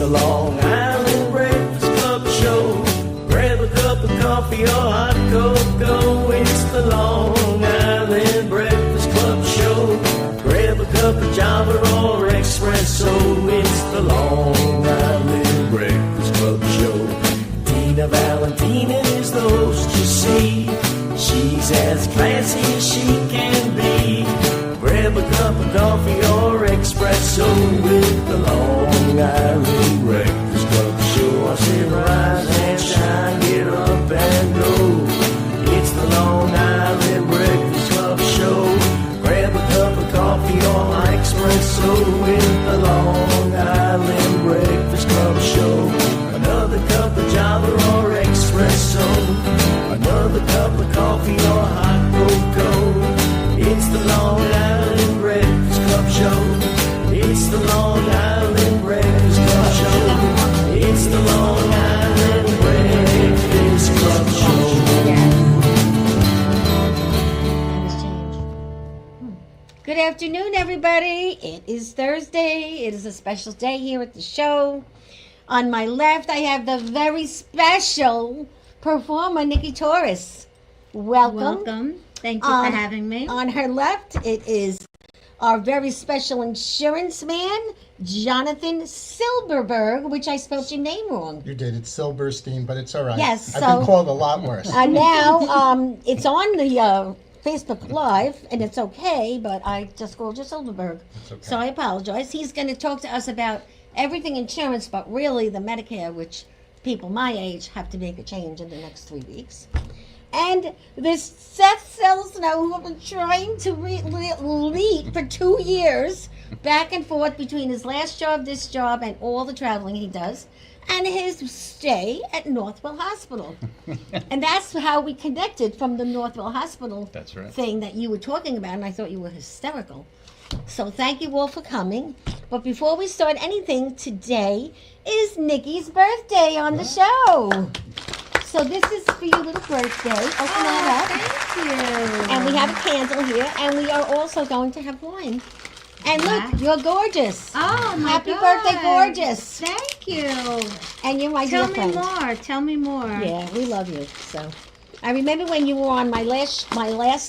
Long Island Breakfast Club show. Grab a cup of coffee or hot cocoa. It's the Long Island Breakfast Club show. Grab a cup of Java or espresso. It's the Long Island Breakfast Club show. Valentina is the host, you see. She's as classy as she can be. Grab a cup of coffee or espresso with the Long Island Breakfast Club show. I say rise and shine, get up and go. It's the Long Island Breakfast Club show. Grab a cup of coffee or espresso with the Long Island Breakfast Club show. Another cup of Java or espresso. Another cup of coffee or hot cocoa. It's the Long Island Breakfast Club show. It's the Long Island Breakfast Club show. It's the Long Island Breakfast Club show. Good afternoon, everybody. It is Thursday. It is a special day here at the show. On my left, I have the very special performer, Nikki Torres. Welcome. Thank you for having me. On her left, it is our very special insurance man, Jonathan Silverberg, which I spelled your name wrong. You did. It's Silverstein, but it's all right. Yes. I've been called a lot worse. Now, it's on the Facebook Live, and it's okay, but I just called you Silverberg. It's okay. So I apologize. He's going to talk to us about everything insurance, but really the Medicare, which people my age have to make a change in the next 3 weeks. And this Seth Selesnow, who I've been trying to lead for 2 years, back and forth between his last job, this job, and all the traveling he does, and his stay at Northwell Hospital. And that's how we connected from the Northwell Hospital thing that you were talking about, and I thought you were hysterical. So thank you all for coming. But before we start anything, today is Nikki's birthday on the show. So this is for your little birthday. Open that up. Thank you. And we have a candle here, and we are also going to have wine. And look, you're gorgeous. Oh, my Happy God. birthday, gorgeous. Thank you. And you're my dear friend. Tell me more. Yeah, we love you. So I remember when you were on my last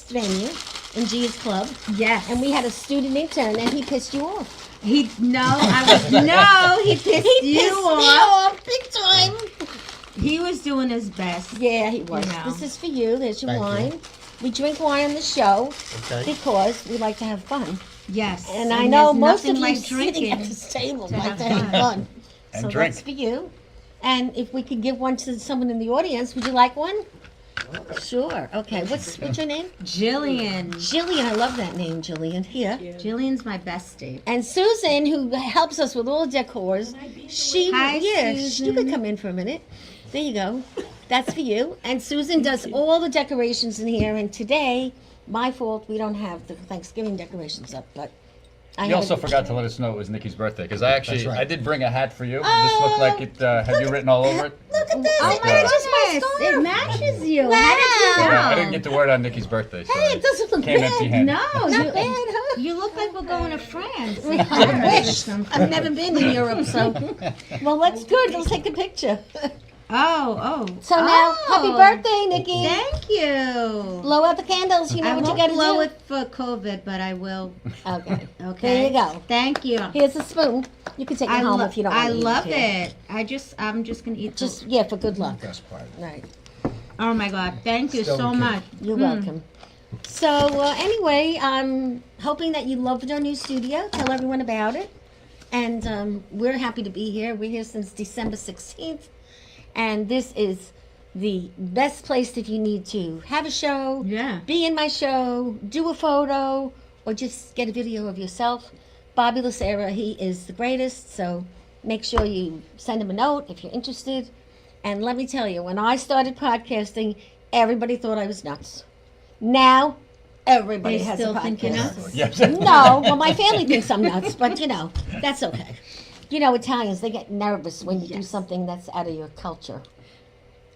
venue in G's Club. Yes. And we had a student intern, and he pissed you off. He pissed you off big time. He was doing his best. Yeah, he was. You know. This is for you. There's your Thank wine. you. We drink wine on the show because we like to have fun. Yes. And I know most of you like sitting at drinking this table to like to have have fun. And So drink. that's for you. And if we could give one to someone in the audience, would you like one? Sure. Okay. What's your name? Jillian. Jillian. I love that name, Jillian. Here. Jillian's my bestie. And Susan, who helps us with all the decors, Hi, Susan. you could come in for a minute. There you go. That's for you. And Susan does all the decorations in here. And today, my fault, we don't have the Thanksgiving decorations up, but You also forgot to let us know it was Nikki's birthday, because I actually, That's right. I did bring a hat for you. It just looked like it had you written all over it. Look at this. Oh It my matches my goodness, scarf. it matches you. Wow. How did you know? Yeah, I didn't get the word on Nikki's birthday, so Hey, it doesn't look came bad. empty-handed. No, Not you, bad, huh? you look like we're going to France. I wish. I've never been in Europe, so. Well, that's good. Let's take a picture. Oh. So now, happy birthday, Nikki. Thank you. Blow out the candles. You know I what you won't got to blow do. it for COVID, but I will. Okay. Okay. There you go. Thank you. Here's a spoon. You can take it home if you don't want to eat love here. it. I'm just gonna eat. Just for good luck. Best part. Right. Oh my God! Thank you Still so okay. much. You're welcome. So anyway, I'm hoping that you loved our new studio. Tell everyone about it. And we're happy to be here. We're here since December 16th. And this is the best place if you need to have a show, Yeah. be in my show, do a photo, or just get a video of yourself. Bobby Lucera, he is the greatest. So make sure you send him a note if you're interested. And let me tell you, when I started podcasting, everybody thought I was nuts. Now, everybody They has still a think you're podcast. nuts? Yes. No, well, my family thinks I'm nuts, but that's okay. You know, Italians, they get nervous when you do something that's out of your culture.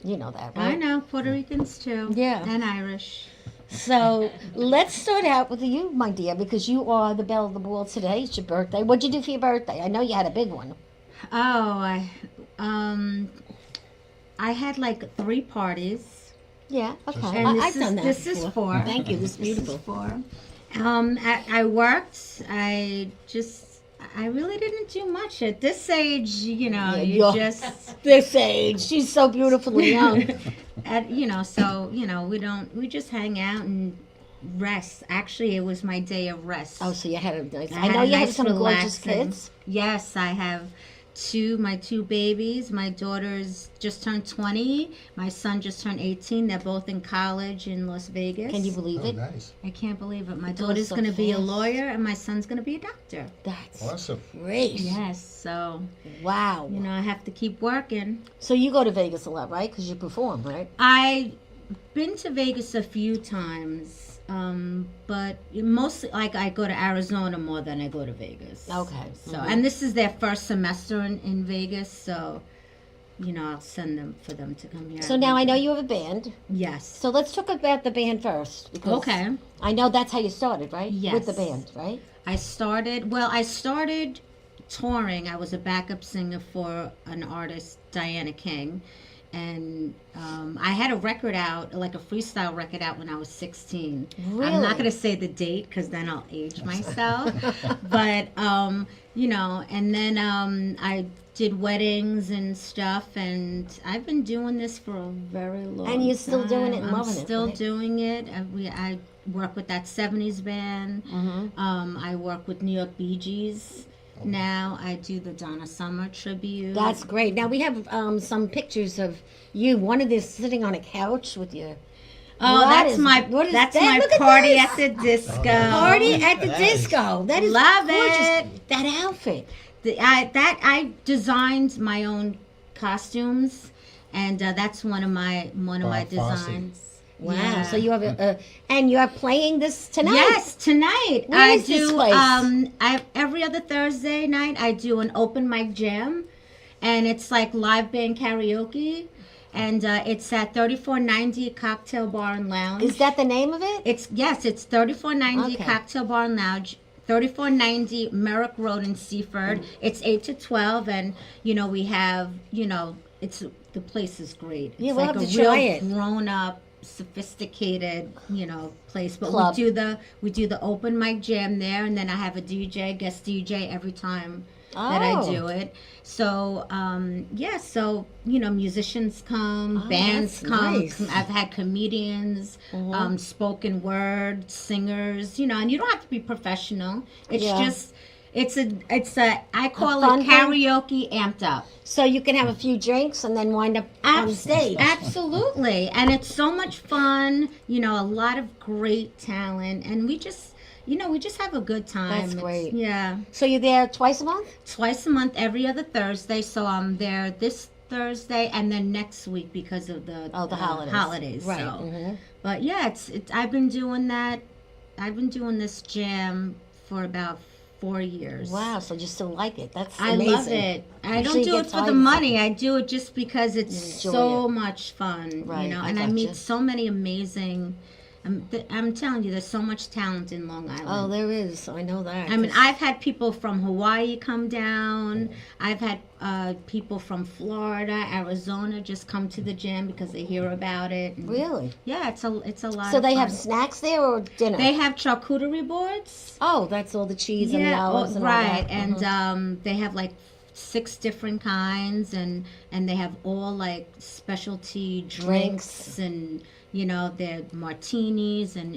You know that, right? I know Puerto Ricans too. Yeah. And Irish. So let's start out with you, my dear, because you are the belle of the ball today. It's your birthday. What'd you do for your birthday? I know you had a big one. I had like 3 parties. Yeah, okay. And I've done that. This is before. 4. Thank you. This is beautiful. 4. I worked. I really didn't do much at this age. You know, you you're- just This age, she's so beautifully young. we just hang out and rest. Actually, it was my day of rest. Oh, so you had a nice. I had know a you have nice some gorgeous relaxing- kids. Yes, I have my 2 babies. My daughter's just turned 20. My son just turned 18. They're both in college in Las Vegas. Can you believe Oh, it? nice. I can't believe it. My It goes daughter's so going to be a fast. lawyer and my son's going to be a doctor. That's Awesome. great. Yes, so Wow. I have to keep working. So you go to Vegas a lot, right? Because you perform, right? I've been to Vegas a few times, but mostly like I go to Arizona more than I go to Vegas. Okay. So and this is their first semester in Vegas, so I'll send them for them to come here. So now I know you have a band. Yes. So let's talk about the band first. Because Okay. I know that's how you started, right? Yes. With the band, right? I started touring. I was a backup singer for an artist, Diana King. And I had a record out, like a freestyle record out when I was 16. Really? I'm not going to say the date because then I'll age myself. But, and then I did weddings and stuff. And I've been doing this for a very long time. And you're still doing it and I'm loving it, still right? doing it. I work with that 70s band. I work with New York Bee Gees. Now I do the Donna Summer tribute. That's great. Now we have some pictures of you. One of this sitting on a couch with you. Oh, What that's is- my what is that's that? my Look at party this. at the disco. Party at the Nice. disco. That is Love gorgeous. it. That outfit. I designed my own costumes, and that's one of my Fosse. designs. Wow. Yeah. So you have and you are playing this tonight. Yes, tonight Where I is this do. place? Every other Thursday night I do an open mic jam, and it's like live band karaoke, and it's at 3490 Cocktail Bar and Lounge. Is that the name of it? It's 3490 Okay. Cocktail Bar and Lounge. 3490 Merrick Road in Seaford. It's 8 to 12, and we have it's the place is great. It's Yeah, we'll like have a to real try it. grown up, sophisticated place. But Club. we do the open mic jam there, and then I have a guest DJ every time that I Oh. do it. So musicians come, bands that's come. nice. I've had comedians, spoken word singers, and you don't have to be professional. It's Yeah. just it's a I call fun it thing? karaoke amped up. So you can have a few drinks and then wind up on stage. Absolutely. And it's so much fun, a lot of great talent, and we just have a good time. That's It's- great. Yeah. So you're there twice a month? Twice a month, every other Thursday. So I'm there this Thursday and then next week because of the holidays. Right. So. Mhm. But yeah, it's I've been doing that. I've been doing this jam for about 4 years. Wow. So you still like it? That's I amazing. love it. I I'm don't sure you do get it for tired the of money. I do it just because it's You enjoy so it. much fun, Right, I and I gotcha. meet so many amazing. I'm telling you, there's so much talent in Long Island. Oh, there is. I know that. I mean, I've had people from Hawaii come down. I've had people from Florida, Arizona just come to the gym because they hear about it. And Really? Yeah, it's a lot. So of they fun. have snacks there or dinner? They have charcuterie boards. Oh, that's all the cheese and the olives and all right. that. And Mhm. they have like 6 different kinds, and they have all like specialty drinks and their martinis, and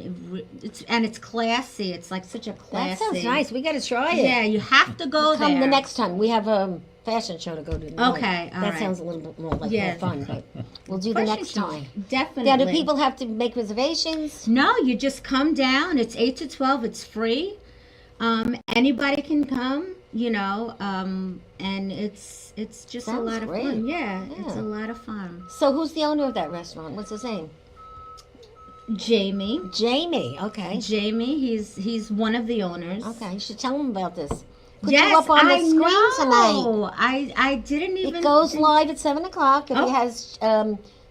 it's classy. It's like such a classy. That sounds nice. We got to try it. Yeah, you have to go Come there. the next time. We have a fashion show to go to. tonight. Okay, all that right. sounds a little bit more like Yeah. more fun, but we'll do the Fashion next show. time. Definitely. Now, do people have to make reservations? No, you just come down. It's 8 to 12. It's free. Anybody can come, and it's just a Sounds lot of great. fun. Yeah, it's Yeah. a lot of fun. So, who's the owner of that restaurant? What's his name? Jamie. Jamie. Okay. Jamie, he's one of the owners. Okay. You should tell him about this. Put Yes, you up on the I screen tonight. know. I didn't even. It goes live at 7:00. If Oh. he has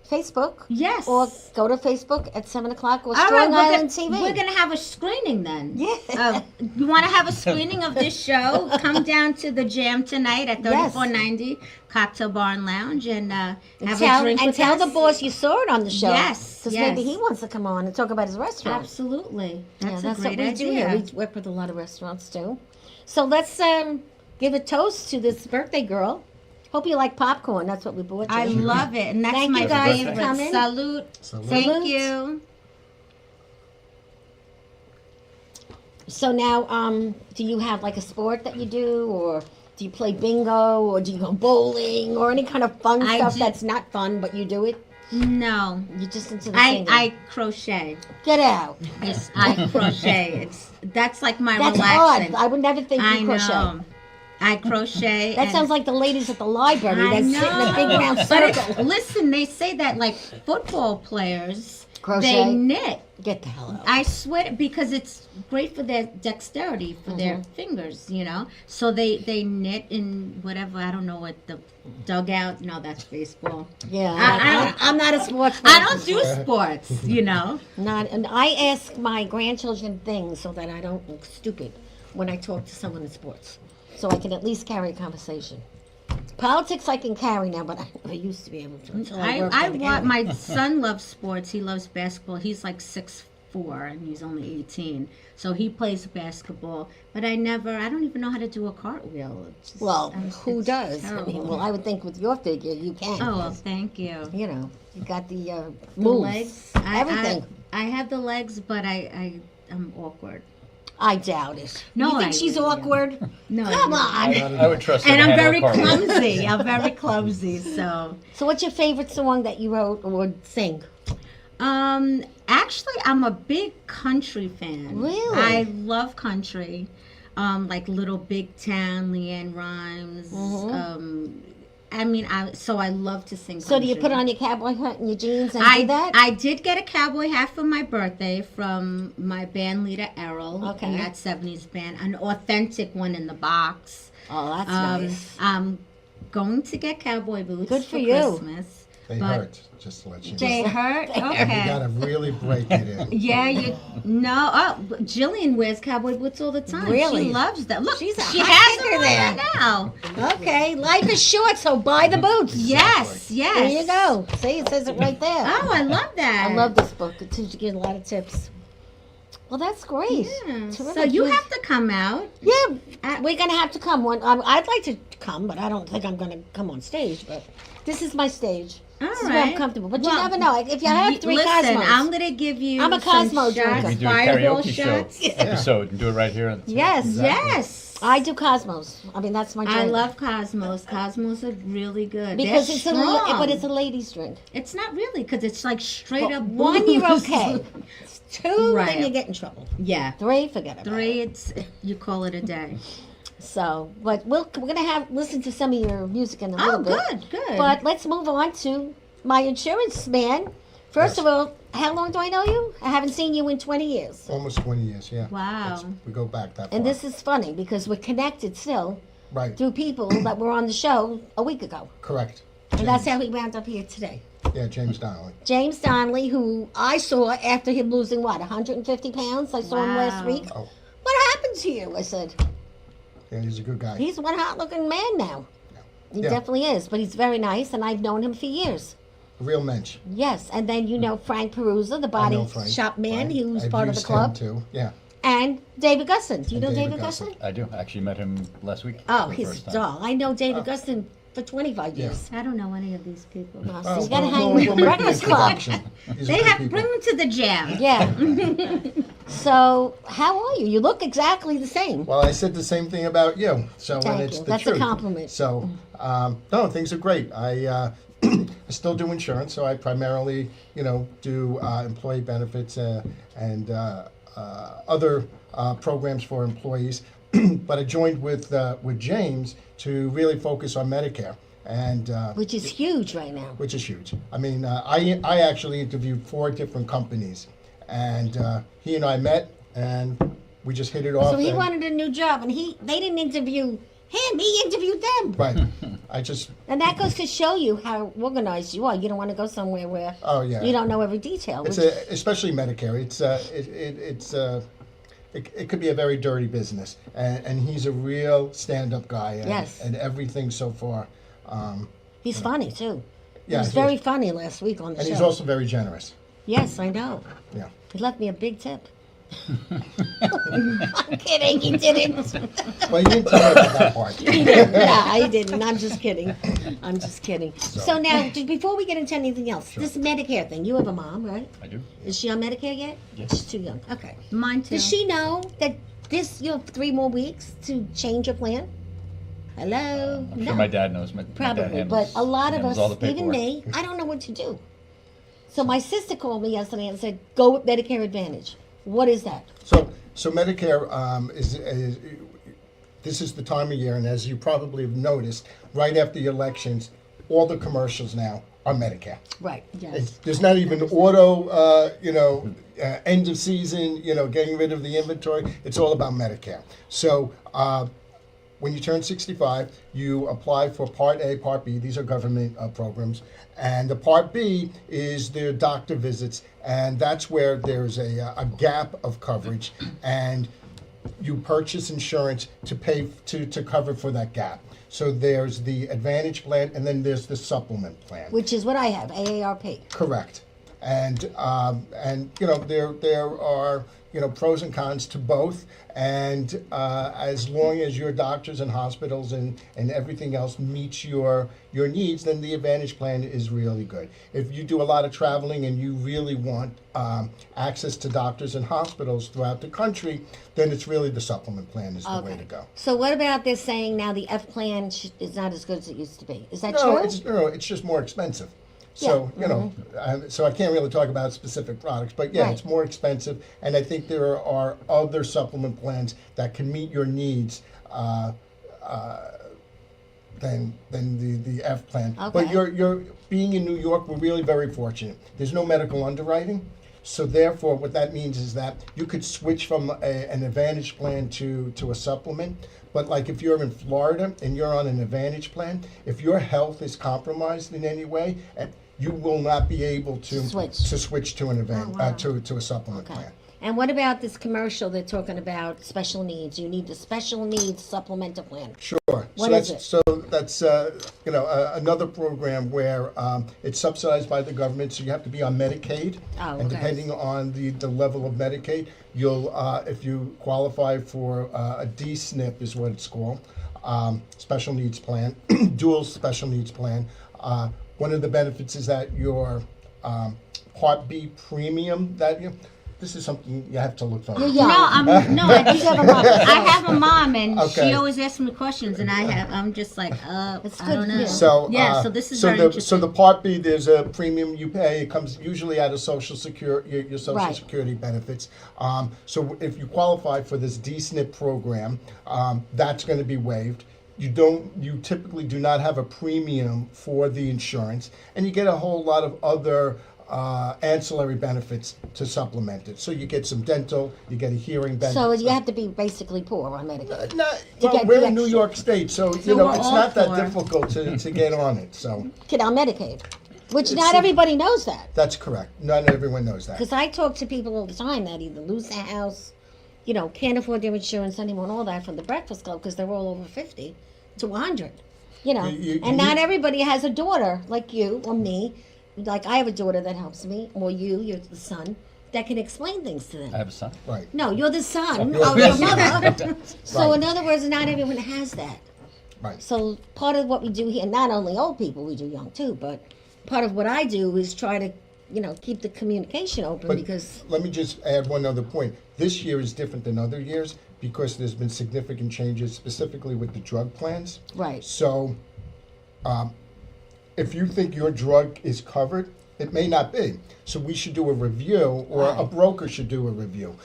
Facebook. Yes. Or go to Facebook at 7 o'clock or All right, Strong we're Island gonna, TV. we're gonna have a screening then. Yeah. You want to have a screening of this show? Come down to the Jam tonight at 3490 Cocktail Bar and Lounge and have a drink with tell us. the boss you saw it on the show. Yes, Because yes. maybe he wants to come on and talk about his restaurant. Absolutely. That's Yeah, a great what we idea. do here. We work with a lot of restaurants too. So let's give a toast to this birthday girl. Hope you like popcorn. That's what we bought you. I love it, and that's Thank my you guys favorite. for coming. Salute. Salute. Thank Salute. you. So now, do you have like a sport that you do, or do you play bingo, or do you go bowling, or any kind of fun I stuff do- that's not fun but you do it? No, You're just into the singing. I crochet. Get out. Yes, I crochet. That's like my That's relaxing. odd. I would never think I you crochet. know. I crochet. That and- sounds like the ladies at the library I that sit in a big know. round But circle. listen, they say that like football players, Crochet? they knit. Get the hell out. I swear, because it's great for their dexterity for their fingers, you know. So they knit in whatever, I don't know what the dugout. No, that's baseball. Yeah, I- I'm not a sports I person. don't do sports, you know. Not, and I ask my grandchildren things so that I don't look stupid when I talk to someone in sports, so I can at least carry a conversation. Politics I can carry now, but I never used to be able to until I worked at a want game. my son loves sports. He loves basketball. He's like 6'4" and he's only 18, so he plays basketball. But I don't even know how to do a cartwheel. It's just- Well, it's who does? I terrible. mean, well, I would think with your figure you can. Oh, well, thank you. You know, you got the The moves, legs, everything. I have the legs, but I'm awkward. I doubt it. No, you think I she's really am. awkward? No, Come on. I would trust her And to I'm handle very a cartwheel. clumsy. I'm very clumsy. So, So, what's your favorite song that you wrote or would sing? actually, I'm a big country fan. Really? I love country. Like Little Big Town, Leanne Rhymes. I love to sing. So, do you country. put on your cowboy hat and your jeans and I do that? I did get a cowboy hat for my birthday from my band leader Errol. Okay. In that 70s band, an authentic one in the box. Oh, that's nice. I'm going to get cowboy boots Good for you. Christmas. They But hurt, just to let you know. They hurt. You Okay. gotta really break it in. Yeah, Jillian wears cowboy boots all the time. Really? She loves them. Look, She's a she hot has kicker them there. on now. Okay, life is short, so buy the boots. Yes, yes. There you go. See, it says it right there. Oh, I love that. I love this book. It teaches you a lot of tips. Well, that's great. Yeah. Terrific. So you have to come out. Yeah, we're gonna have to come. I'd like to come, but I don't think I'm gonna come on stage. But this is my stage. All This is where I'm right. comfortable. But you Well, never know. If you have three Listen, Cosmos, I'm gonna give you. I'm a some Cosmo shots, drinker. We do a Fireball karaoke shots. show episode and do it right here. On yes, Yes. I do Cosmos. I mean, that's my drink. I love Cosmos. Cosmos are really good. because They're it's a strong. but it's a ladies' drink. It's not really because it's like straight But up. one, you're booze. okay. Two, Right. then you get in trouble. Yeah. Three, forget about it. 3, it's you call it a day. So, but we're gonna listen to some of your music in a Oh, little bit. good. But let's move on to my insurance man. First Yes. of all, how long do I know you? I haven't seen you in 20 years. Almost 20 years, yeah. Wow. We go back that far. And this is funny because we're connected still Right, through people that were on the show a week ago. correct. And that's how we wound up here today. Yeah, James Donnelly. James Donnelly, who I saw after him losing, 150 pounds? I saw him last Wow. week. Oh, What happened to you? I said, yeah, he's a good guy. he's one hot looking man now. He Yeah. definitely is, but he's very nice, and I've known him for years. A real mensch. Yes, and then you know Frank Perusa, the I body know Frank. shop man, Frank. he was I've part of the used club. him too. Yeah. And David Gustin. Do you know And David David Gustin? Gustin. I do. I actually met him last week. Oh, for the he's first a time. doll. I know David Gustin for 25 Yeah. years. I don't know any of these people. Well, so Oh, you gotta well, hang we'll with the make the Breakfast Club. introduction. These are They good have people. bring them to the jam. Yeah. So, how are you? You look exactly the same. Well, I said the same thing about you. So, Thank and it's you. the That's a truth. compliment. So, no, things are great. I still do insurance, so I primarily, do employee benefits and other programs for employees. But I joined with James to really focus on Medicare, and Which is huge right now. which is huge. I mean, I actually interviewed 4 different companies, and he and I met, and we just hit it off. So he and- wanted a new job, and they didn't interview him. He interviewed them. Right. I just And that goes to show you how organized you are. You don't want to go somewhere where oh yeah. you don't know every detail. It's which- especially Medicare. It could be a very dirty business, and he's a real stand-up guy. And, Yes. and everything so far. He's funny too. Yeah, he was he very is. funny last week on the And show. he's also very generous. Yes, I know. Yeah. He left me a big tip. I'm kidding. He didn't. Well, you didn't tell me about that part. He didn't. Yeah, I didn't. I'm just kidding. I'm just kidding. So now, before we get into anything else, this Medicare thing. You have a mom, right? I do. Is she on Medicare yet? Yes. She's too young. Okay. Mine too. Does she know that you have 3 more weeks to change your plan? Hello? I'm sure my dad knows. My dad Probably, handles- but a lot of handles us, all the even paperwork. me, I don't know what to do. So my sister called me yesterday and said, "Go with Medicare Advantage." What is that? So Medicare is this is the time of year, and as you probably have noticed, right after the elections, all the commercials now are Medicare. Right. There's not even auto, end of season, getting rid of the inventory. It's all about Medicare. So when you turn 65, you apply for Part A, Part B. These are government programs. And the Part B is their doctor visits. And that's where there's a gap of coverage. And you purchase insurance to pay to cover for that gap. So there's the Advantage plan, and then there's the Supplement plan. Which is what I have, AARP. Correct. And there are pros and cons to both. And as long as your doctors and hospitals and everything else meets your needs, then the Advantage plan is really good. If you do a lot of traveling and you really want access to doctors and hospitals throughout the country, then it's really the Supplement plan is the way to go. So what about this saying now the F plan is not as good as it used to be? Is that No, true? it's just more expensive. So, so I can't really talk about specific products, but yeah, Right. it's more expensive. And I think there are other supplement plans that can meet your needs than the F plan. Okay. But you're being in New York, we're really very fortunate. There's no medical underwriting. So therefore, what that means is that you could switch from an Advantage plan to a supplement. But like if you're in Florida and you're on an Advantage plan, if your health is compromised in any way, you will not be able to switch to an to a supplement plan. And what about this commercial they're talking about special needs? You need the special needs supplemental plan. Sure. What is it? So that's another program where it's subsidized by the government. So you have to be on Medicaid, Oh, and okay. depending on the level of Medicaid, you'll if you qualify for a D-SNP is what it's called, special needs plan, dual special needs plan. One of the benefits is that your Part B premium this is something you have to look for. You're young. I do have a mom. I have a mom, and Okay. she always asks me questions, and I'm just like, It's I good, don't know. yeah. So So this is so very the interesting. so the Part B, there's a premium you pay. It comes usually out of Social Security, your Social Right. Security benefits. So if you qualify for this D-SNP program, that's going to be waived. You typically do not have a premium for the insurance, and you get a whole lot of other ancillary benefits to supplement it. So you get some dental, you get a hearing benefit. So you have to be basically poor on Medicaid. Well, we're in New York State, so we're it's all not that poor. difficult to get on it. So Get on Medicaid, which not everybody knows that. that's correct. Not everyone knows that. Because I talk to people all the time that either lose their house, can't afford their insurance anymore and all that from the Breakfast Club because they're all over 50 to 100. You And not need- everybody has a daughter like you or me. Like I have a daughter that helps me, or you're the son, that can explain things to them. I have a son. Right. No, you're the son You're of the your son. mother. So Right. in other words, not everyone has that. Right. So part of what we do here, not only old people, we do young too, but part of what I do is try to, keep the communication open But because let me just add one other point. This year is different than other years because there's been significant changes, specifically with the drug plans. right. So, if you think your drug is covered, it may not be. So we should do a review, or a Right. broker should do a review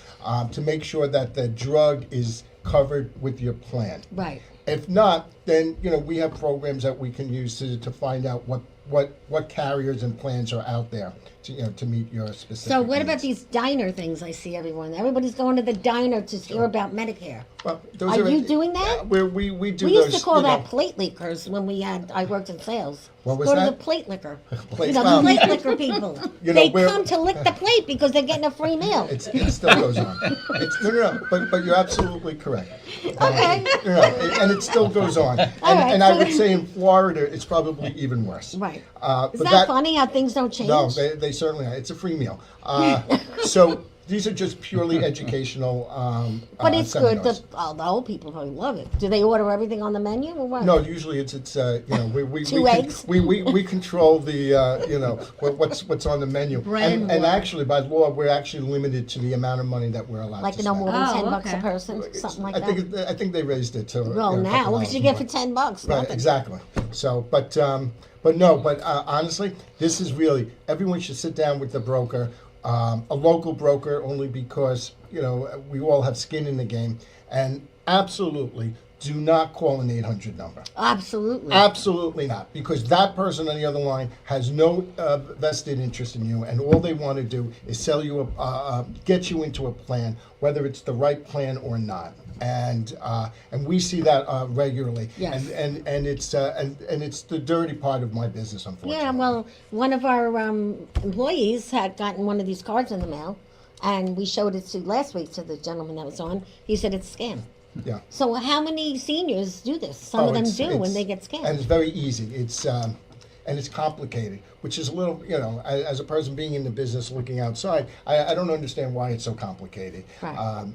to make sure that the drug is covered with your plan. Right. If not, then we have programs that we can use to find out what carriers and plans are out there to meet your specific. So what needs. about these diner things I see everyone? Everybody's going to the diner to hear about Medicare. Well, those Are you doing that? Yeah, we do We those. used to call that plate lickers when I worked in sales. What was Go that? to the plate liquor. Plate- the well- plate liquor people. You know, They we're- come to lick the plate because they're getting a free meal. It still goes on. No, but you're absolutely correct. Okay. And it still goes on. And, right, and I so- would say in Florida, it's probably even worse. Right. But Isn't that funny how things don't change? No, they certainly are. It's a free meal. So these are just purely educational But it's good. seminars. The old people probably love it. Do they order everything on the menu or what? No, usually it's we Two we, eggs? we control the what's on the menu. Bread and And what? actually by law we're actually limited to the amount of money that we're allowed Like to no spend. more than Oh, $10 a okay. person, something like I that. think they raised it to Well, a now couple what could you dollars get for more. $10? Right, Nothing. exactly. So, but honestly, this is really everyone should sit down with the broker, a local broker, only because we all have skin in the game, and absolutely do not call an 800 number. Absolutely. Absolutely not, because that person on the other line has no vested interest in you, and all they want to do is sell you get you into a plan, whether it's the right plan or not. And we see that regularly. Yes. And it's the dirty part of my business, unfortunately. Yeah, well, one of our employees had gotten one of these cards in the mail, and we showed it last week to the gentleman that was on. He said it's a scam. Yeah. So how many seniors do this? Some of them do when they get scammed. And it's very easy. It's and it's complicated, which is a little, as a person being in the business looking outside, I don't understand why it's so complicated. Right.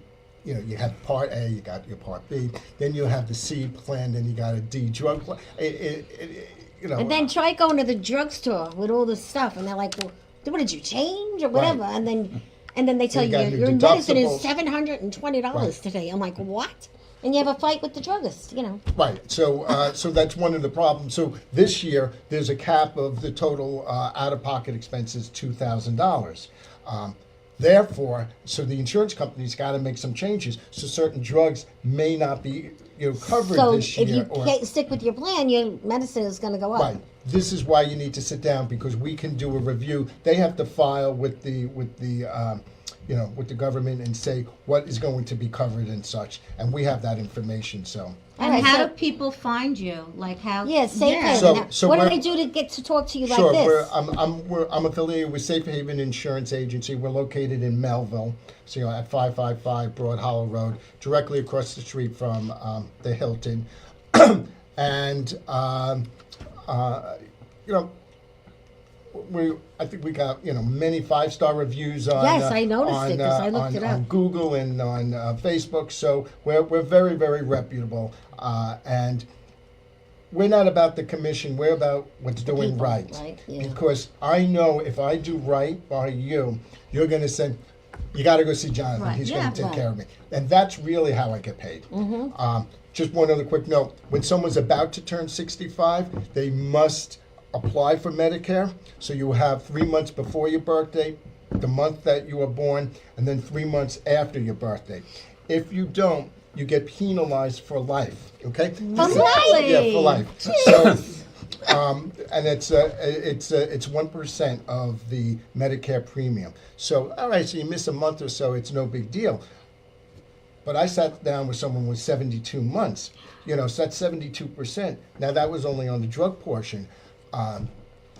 You have Part A, you got your Part B, then you have the C plan, then you got a D drug plan. And then try going to the drugstore with all this stuff, and they're like, "Well, what did you change or whatever?" Right. And then they tell You got you your your medicine is deductibles. $720 Right. today. I'm like, what? And you have a fight with the druggist, Right. So so that's one of the problems. So this year there's a cap of the total out-of-pocket expenses, $2,000. Therefore, so the insurance company's got to make some changes. So certain drugs may not be covered So this year. if you can't stick with your plan, your medicine is going to go up. Right. This is why you need to sit down, because we can do a review. They have to file with the government and say what is going to be covered and such, and we have that information. So. And Alright, how so- do people find you? Like how? Yeah, Safe Haven. So- Now, so what do we're- they do to get to talk to you Sure, like this? I'm affiliated with Safe Haven Insurance Agency. We're located in Melville, so at 555 Broad Hollow Road, directly across the street from the Hilton. And I think we got many 5-star reviews on Yes, I noticed it 'cause I looked it on up. Google and on Facebook. So we're very, very reputable, and we're not about the commission. We're about what's doing people, right. right? Yeah. Because I know if I do right by you, you're going to say, you got to go see Jonathan. Right. He's Yeah, going to take right. care of me. And that's really how I get paid. Just one other quick note. When someone's about to turn 65, they must apply for Medicare. So you have 3 months before your birthday, the month that you were born, and then 3 months after your birthday. If you don't, you get penalized for life. Okay? Really? Yeah, for life. So, and it's 1% of the Medicare premium. So, all right, so you miss a month or so, it's no big deal. But I sat down with someone with 72 months, so that's 72%. Now that was only on the drug portion.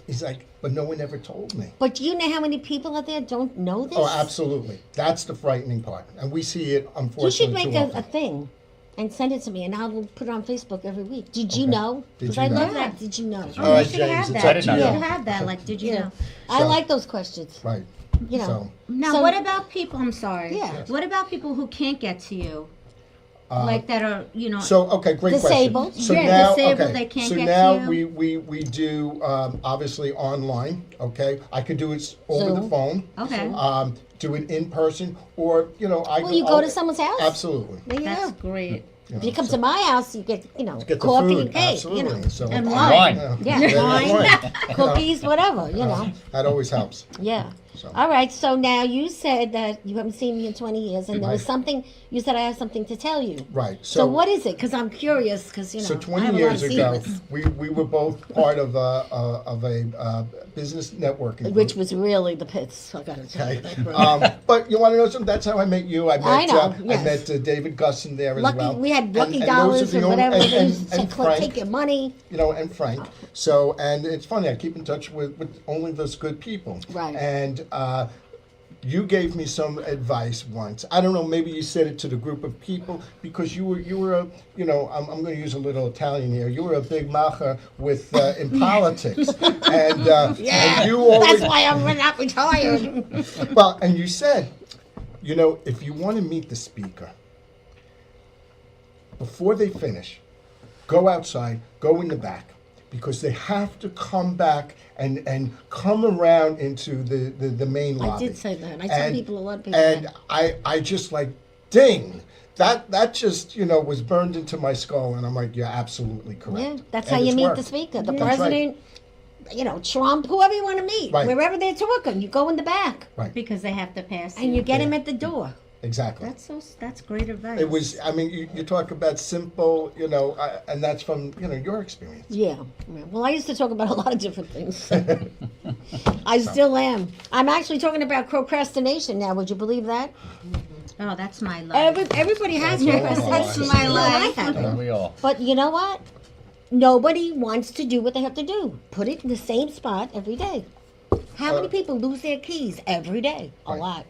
He's like, but no one ever told me. But do you know how many people out there don't know this? Oh, absolutely. That's the frightening part. And we see it, You should unfortunately, make too a often. thing and send it to me, and I'll put it on Facebook every week. Did you Okay. know? Did Because you I know? love that. Did you know? All right, you should James, have it's that. I did not You know. should have that. Like, did you Yeah. know? I So- like those questions. Right. So, Now, So- what about people? I'm sorry. Yeah. What about people who can't get to you? Like that are okay, great Disabled. question. So Yeah, now, disabled, okay, they can't so get now to you. we do obviously online. Okay, I could do it over the Zoom. phone. Okay. Do it in person, or I. Well, you go to someone's house? Absolutely. There you That's go. great. If you come to my house, you get, Get the coffee food. and cake, Absolutely. So, And Wine. Yeah, wine, cookies, whatever, That always helps. Yeah. So. All right, so now you said that you haven't seen me in 20 years, and there was Right. something, you said I have something to tell you. Right. So what is it? Because I'm curious, because, you know, So I 20 have a lot years of ago, secrets. we were both part of a business networking group. Which was really the pits, I gotta tell you. Okay. That really- But you want to know something? That's how I met you. I met I know, I yes. met David Gusson there as Lucky, well. we had Lucky And Dollars those are or the only- whatever, they and- used to and take Frank, your money. you know, and Frank. So, and it's funny, I keep in touch with only those good people. Right. And you gave me some advice once. I don't know, maybe you said it to the group of people because you were a, you know, I'm going to use a little Italian here. You were a big macher with in politics, and Yeah, and you always, that's why I'm not retired. well, and you said, you know, if you want to meet the speaker, before they finish, go outside, go in the back, because they have to come back and come around into the main I lobby. did say that. I tell people, a lot of people And that. I just like, ding, that just, you know, was burned into my skull, and I'm like, you're absolutely correct. Yeah, that's And how you it's meet worked. the speaker, the That's right. president, you know, Trump, whoever you want to meet, Right. wherever they're talking, you go in the back Right, Because they have to pass and you get him at the door. exactly. That's great advice. It was, I mean, you talk about simple, you know, and that's from, you know, your experience. Yeah. Yeah. Well, I used to talk about a lot of different things. I still am. I'm actually talking about procrastination now. Would you believe that? Oh, that's my life. Everybody has That's all procrastination. my life. You know, I have it. Don't we all? But you know what? Nobody wants to do what they have to do. Put it in the same spot every day. How many people lose their keys every day? A Right. lot.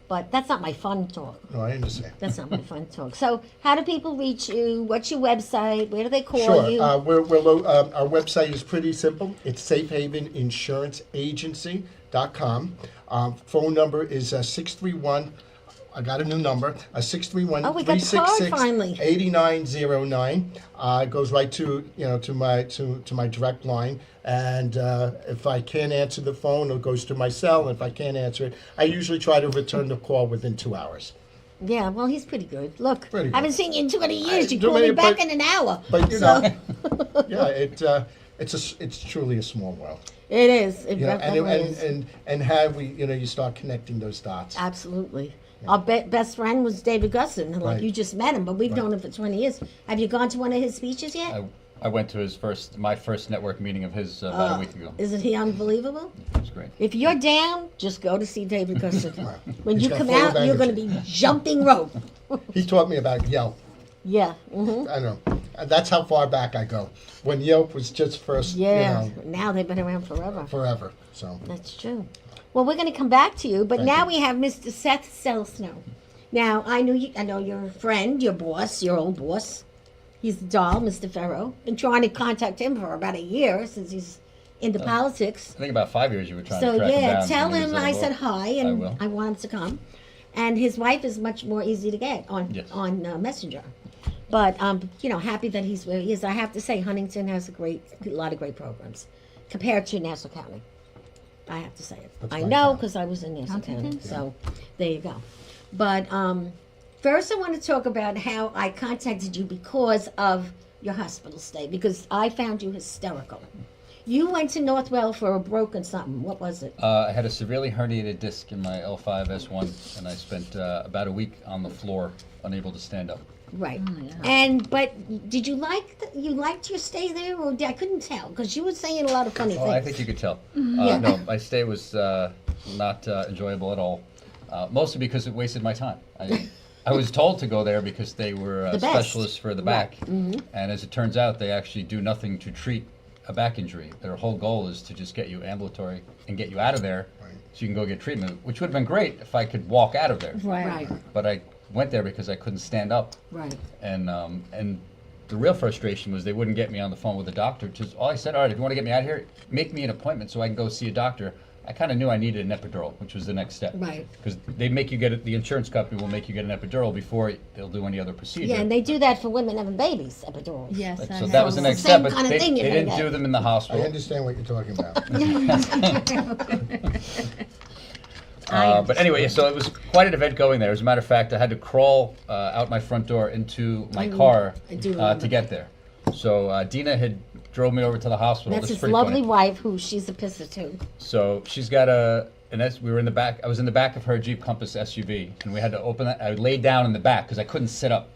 But that's not my fun talk. No, I understand. That's not my fun talk. So, how do people reach you? What's your website? Where do they call Sure. you? Our website is pretty simple. It's safehaveninsuranceagency.com. Phone number is 631. I got a new number. 631 Oh, we got the card finally. 8909. It goes right to, you know, to my direct line. And if I can't answer the phone, it goes to my cell. And if I can't answer it, I usually try to return the call within 2 hours. Yeah, well, he's pretty good. Look, Pretty good. I haven't seen you in 20 years. You do call me many, back but- in an hour. But you So- know, yeah, it's truly a small world. It is. It You know, definitely is. and how we, you know, you start connecting those dots. Absolutely. Our best friend was David Gusson. Like, Right. you just met him, but we've Right. known him for 20 years. Have you gone to one of his speeches yet? I went to my first network meeting of his about a week ago. Isn't he unbelievable? It was great. If you're down, just go to see David Gusson. When He's you got come full of out, you're going to energy. be jumping rope. He taught me about Yelp. Yeah. Hmm. I know. And that's how far back I go. When Yelp was just first, Yeah. you know, Now they've been around forever. forever. So That's true. Well, we're going to come back to you, but Thank now you. we have Mr. Seth Selesnow. Now, I know your friend, your boss, your old boss. He's the doll, Mr. Farrow. Been trying to contact him for about a year since he's into politics. I think about 5 years you were trying So to track him yeah, down. tell when he him was I at said work. hi I and will. I want him to come. And his wife is much more easy to get on Yes. Messenger. But you know, happy that he's where he is. I have to say, Huntington has a lot of great programs compared to Nassau County. I have to say it. That's I my know town. because I was in Nassau County. Huntington? So there you go. But first, I want to talk about how I contacted you because of your hospital stay, because I found you hysterical. You went to Northwell for a broken something. What was it? I had a severely herniated disc in my L5S1, and I spent about a week on the floor, unable to stand up. Right. Oh, yeah. And but did you liked your stay there, or I couldn't tell because you were saying a lot of funny Oh, things. I think you could tell. Yeah. No, my stay was not enjoyable at all, mostly because it wasted my time. I was told to go there because they were The best. specialists for the Right. back, and as it turns out, they actually do nothing to treat a back injury. Their whole goal is to just get you ambulatory and get you out of there, Right. so you can go get treatment, which would have been great if I could walk out of there. Right. But I went there because I couldn't stand up, Right. and the real frustration was they wouldn't get me on the phone with the doctor. Just all I said, all right, if you want to get me out of here, make me an appointment so I can go see a doctor. I kind of knew I needed an epidural, which was the next step. Right. Because they make you get it. The insurance company will make you get an epidural before they'll do any other procedure. Yeah, and they do that for women having babies, epidurals. Yes. But- I so have that was the one. next Same step, but kind of they, thing you're they gonna didn't get. do them in the I hospital. understand what you're talking about. But anyway, so it was quite an event going there. As a matter of fact, I had to crawl out my front door into my car I do remember to get there. So Dina had drove me over to the hospital. That's This is his pretty lovely funny. wife, who she's a pisser too. So she's got a and we were in the back. I was in the back of her Jeep Compass SUV, and we had to open that. I laid down in the back because I couldn't sit up.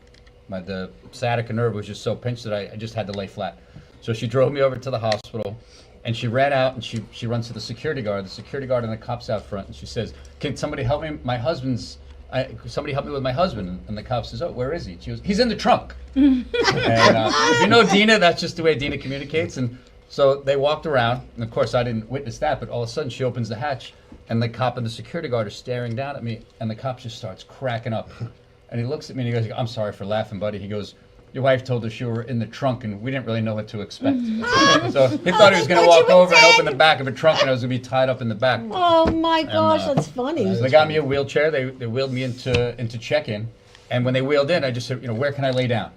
The sciatica nerve was just so pinched that I just had to lay flat. So she drove me over to the hospital, and she ran out, and she runs to the security guard. The security guard and the cops out front, and she says, "Can somebody help me? Somebody help me with my husband." And the cop says, "Oh, where is he?" She goes, "He's in the trunk." And if you know Dina, that's just the way Dina communicates. And so they walked around, and of course I didn't witness that, but all of a sudden she opens the hatch, and the cop and the security guard are staring down at me, and the cop just starts cracking up. And he looks at me and he goes, "I'm sorry for laughing, buddy." He goes, "Your wife told us you were in the trunk, and we didn't really know what to expect." So he thought he was going to walk over and open the back of a trunk, and I was going to be tied up in the back. Oh my gosh, that's funny. So they got me a wheelchair. They wheeled me into check-in, and when they wheeled in, I just said, "Where can I lay down?"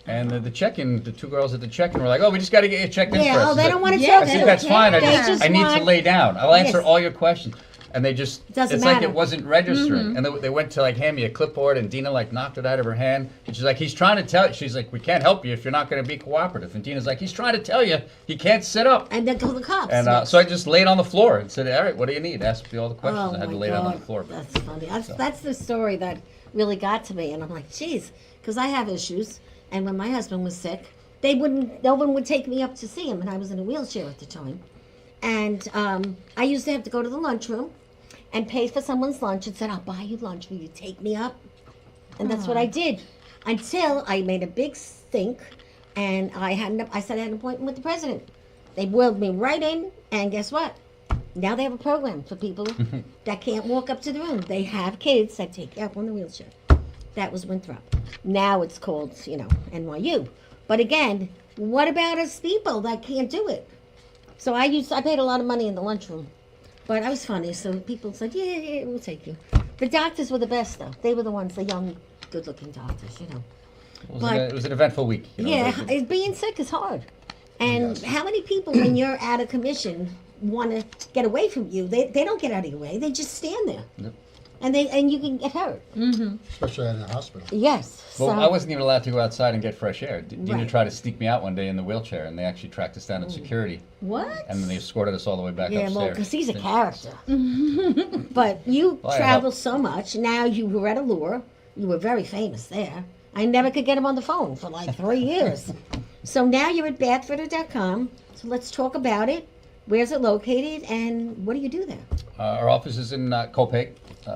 And the check-in, the two girls at the check-in were like, "Oh, we just got to get you checked in Yeah, first." oh, they I don't want to Yeah, talk said, to you. "That's fine. They just I need to want- lay down. I'll answer Yes. all your questions." And they just, Doesn't it's like matter. it wasn't registering. And they went to hand me a clipboard, and Dina knocked it out of her hand. And she's like, "He's trying to tell you." She's like, "We can't help you if you're not going to be cooperative." And Dina's like, "He's trying to tell you he can't sit up." And then call the cops. And so I just laid on the floor and said, "All right, what do you need?" Asked me all the questions. Oh I had to my lay down on God, the floor. that's funny. That's the story that really got to me, and I'm like, geez, because I have issues. And when my husband was sick, no one would take me up to see him, and I was in a wheelchair at the time. And I used to have to go to the lunchroom and pay for someone's lunch and said, "I'll buy you lunch. Will you take me up?" And that's what I did until I made a big stink, and I said I had an appointment with the president. They wheeled me right in, and guess what? Now they have a program for people that can't walk up to the room. They have kids that take you up on the wheelchair. That was Winthrop. Now it's called, NYU. But again, what about us people that can't do it? So I paid a lot of money in the lunchroom. But I was funny, so people said, yeah, we'll take you. The doctors were the best, though. They were the ones, the young, good-looking doctors, It was an eventful week. Being sick is hard. And how many people, when you're out of commission, want to get away from you? They don't get out of your way. They just stand there. Yep. And you can get hurt. Especially at a hospital. Yes. Well, so, I wasn't even allowed to go outside and get fresh air. Dina Right. tried to sneak me out one day in the wheelchair, and they actually tracked us down at security, what? and then they escorted us all the way back Yeah, upstairs. well, because he's a character. But you Well, I travel help. so much. Now you were at Allure. You were very famous there. I never could get him on the phone for like 3 years. So now you're at bathfitter.com. So let's talk about it. Where's it located, and what do you do there? Our office is in Copiague.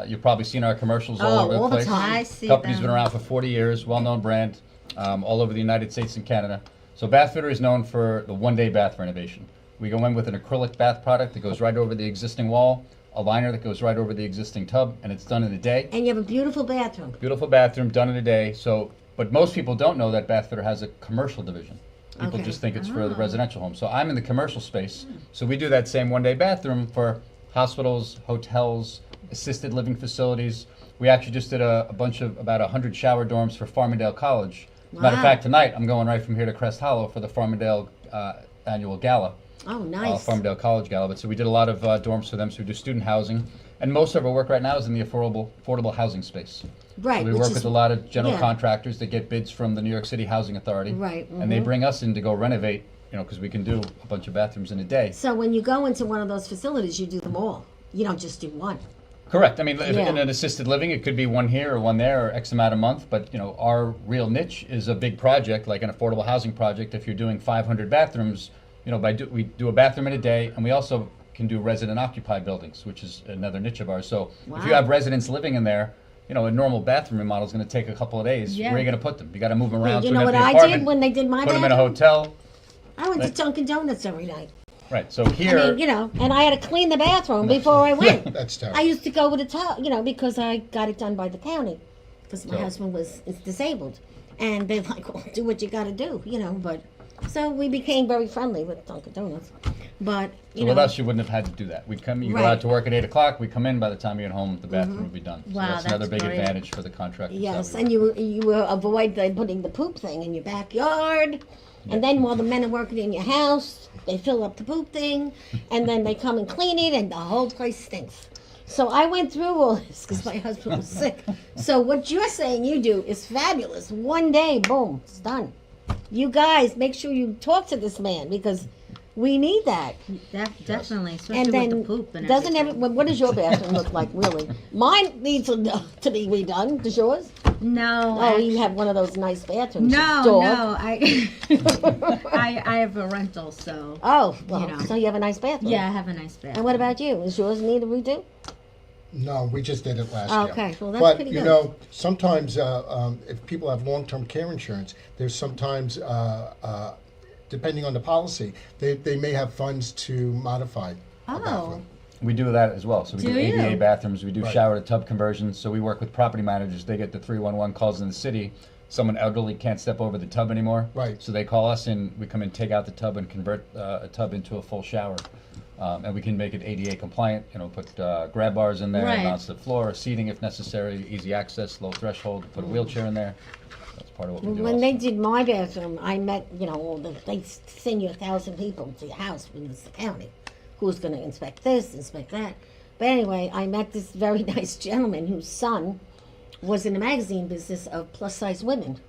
You've probably seen our commercials all Oh, over the all the place. time. I see Company's them. been around for 40 years, well-known brand, all over the United States and Canada. So Bathfitter is known for the one-day bath renovation. We go in with an acrylic bath product that goes right over the existing wall, a liner that goes right over the existing tub, and it's done in a day. And you have a beautiful bathroom. Beautiful bathroom, done in a day. So, but most people don't know that Bathfitter has a commercial division. People Okay. just think it's for the residential home. So I'm in the commercial space. So we do that same one-day bathroom for hospitals, hotels, assisted living facilities. We actually just did about 100 shower dorms for Farmingdale College. As a matter of Wow. fact, tonight I'm going right from here to Crest Hollow for the Farmingdale annual gala. Oh, nice. Farmingdale College Gala. But so we did a lot of dorms for them. So we do student housing, and most of our work right now is in the affordable housing space. Right. So we which work is- with a lot of general yeah. contractors that get bids from the New York City Housing Authority, Right, and they bring us in to go renovate. Because we can do a bunch of bathrooms in a day. So when you go into one of those facilities, you do them all. You don't just do one. Correct. I mean, if Yeah. in an assisted living, it could be one here or one there, or X amount a month. But our real niche is a big project, like an affordable housing project. If you're doing 500 bathrooms, we do a bathroom in a day, and we also can do resident occupied buildings, which is another niche of ours. So if you Wow. have residents living in there, a normal bathroom remodel is going to take a couple of days. Yeah. Where are you going to put them? You got to move them around. You to know an what empty I apartment, did when they did my put them in a bathroom? hotel. I went to Right. Dunkin' Donuts every night. Right. So here. I mean, and I had to clean the bathroom before I went. That's terrible. I used to go with a towel, because I got it done by the county, because my So- husband is disabled, and they're like, "Well, do what you got to do," But so we became very friendly with Dunkin' Donuts. But So with us, you wouldn't have had to do that. We'd come, you go Right. out to work at 8 o'clock, we come in, by the time you get home, the bathroom would be done. So Wow, that's another that's big great. advantage for the contractors. yes, that and we work you will avoid putting the poop thing in your backyard, and then while the men are working in your house, they fill up the poop thing, and then they come and clean it, and the whole place stinks. So I went through all this because my husband was sick. So what you're saying you do is fabulous. One day, boom, it's done. You guys, make sure you talk to this man because We need that. Definitely, especially And then, with the poop and doesn't everything. what does your bathroom look like, really? Mine needs to be redone. Does yours? No. Oh, you have one of those nice bathrooms. No, dog. no. I have a rental, so. Oh, well, You know. so you have a nice bathroom. Yeah, I have a nice And bathroom. what about you? Does yours need a redo? No, we just did it last year. Okay, well, that's but pretty you good. know, sometimes if people have long-term care insurance, there's sometimes depending on the policy, they may have funds to modify a Oh. bathroom. We do that as well. So we Do do ADA you? bathrooms. We do Right. shower to tub conversions. So we work with property managers. They get the 311 calls in the city. Someone elderly can't step over the tub anymore. Right. So they call us and we come and take out the tub and convert a tub into a full shower. And we can make it ADA compliant. You know, put grab bars in there, Right. non-slip floor, seating if necessary, easy access, low threshold. Put a wheelchair in there. That's part of what we do. When also. they did my bathroom, I met, they send you 1,000 people to your house when it's the county. Who's going to inspect this, inspect that. But anyway, I met this very nice gentleman whose son was in the magazine business of plus-size women.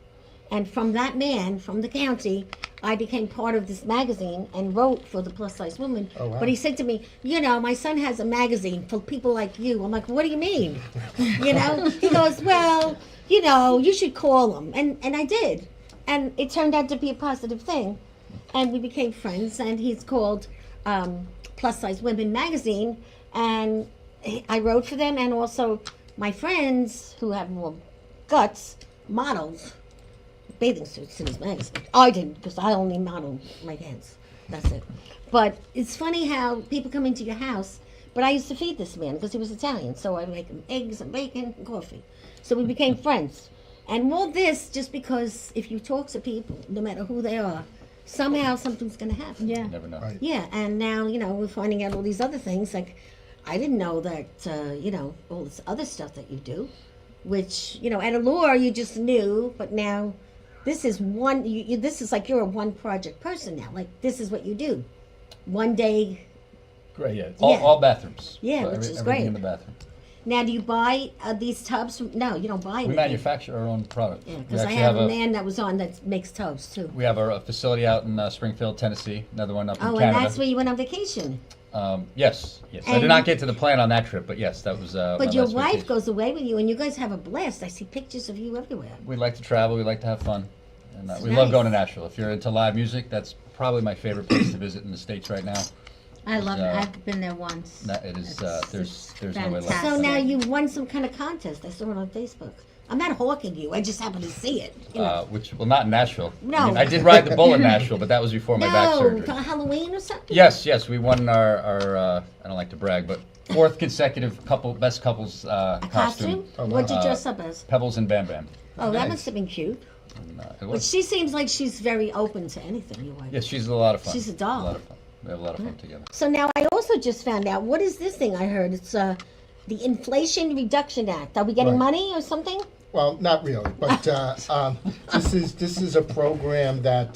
And from that man, from the county, I became part of this magazine and wrote for the plus-size women. Oh, wow. But he said to me, my son has a magazine for people like you. I'm like, what do you mean? He goes, well, you should call him. And I did. And it turned out to be a positive thing. And we became friends. And he's called Plus Size Women magazine. And I wrote for them. And also my friends who have more guts modeled bathing suits in his magazine. I didn't, because I only model my hands. That's it. But it's funny how people come into your house. But I used to feed this man because he was Italian. So I make him eggs and bacon and coffee. So we became friends. And all this just because if you talk to people, no matter who they are, somehow something's going to happen. Yeah. You never know. Right. Yeah, and now, we're finding out all these other things. Like, I didn't know that, all this other stuff that you do, which, at Allure you just knew, but now this is this is like you're a one project person now. Like, this is what you do. One day. Great, yeah. Yeah. All bathrooms. Yeah, So which is everything great. in the bathroom. Now, do you buy these tubs from, no, you don't buy We anything. manufacture our own product. Yeah, We because I actually have a man that was on that makes tubs too. We have a facility out in Springfield, Tennessee. Another one up in Oh, Canada. and that's where you went on vacation. Yes. I And- did not get to the plant on that trip, but yes, that was. But my your last wife vacation. goes away with you, and you guys have a blast. I see pictures of you everywhere. We like to travel. We like to have fun, and we Nice. love going to Nashville. If you're into live music, that's probably my favorite place to visit in the States right now. I love it. Uh, I've been there once. It is. It's There's no way like fantastic. So it. now you won some kind of contest. I saw it on Facebook. I'm not hawking you. I just happened to see it. Not in Nashville. No. I mean, I did ride the bull in Nashville, but that was before my back No, surgery. for Halloween or something. Yes, we won our I don't like to brag, but fourth consecutive best couples A costume? Oh, wow. What'd you dress up as? Pebbles and Bam Bam. Oh, that nice. must have been cute. And, it But was. she seems like she's very open to anything. Your wife. Yes, she's a lot of fun. She's a doll. A lot of fun. We have a lot of fun together. So now I also just found out, what is this thing I heard? It's the Inflation Reduction Act. Are we getting Right. money or something? Well, not really, but this is a program that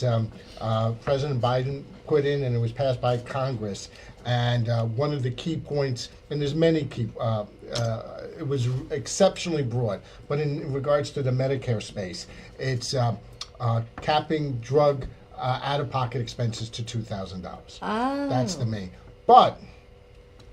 President Biden put in, and it was passed by Congress. And one of the key points, and there's many key, it was exceptionally broad. But in regards to the Medicare space, it's capping drug out-of-pocket expenses to $2,000. Oh. That's the main. But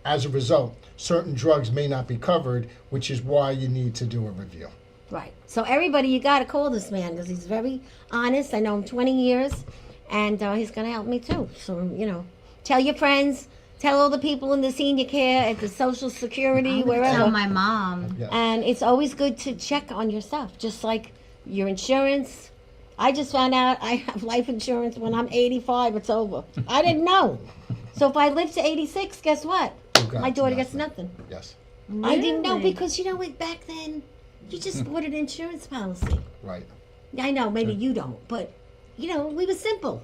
as a result, certain drugs may not be covered, which is why you need to do a review. Right. So everybody, you got to call this man because he's very honest. I know him 20 years, and he's going to help me too. So, tell your friends, tell all the people in the senior care, at the Social Security, I'm gonna wherever. tell my mom. Yeah. And it's always good to check on your stuff, just like your insurance. I just found out I have life insurance when I'm 85. It's over. I didn't know. So if I live to 86, guess what? You got My daughter gets nothing. nothing. Yes, I didn't know Really? because, back then, you just bought an insurance policy. right. I know, maybe you don't, but, we were simple.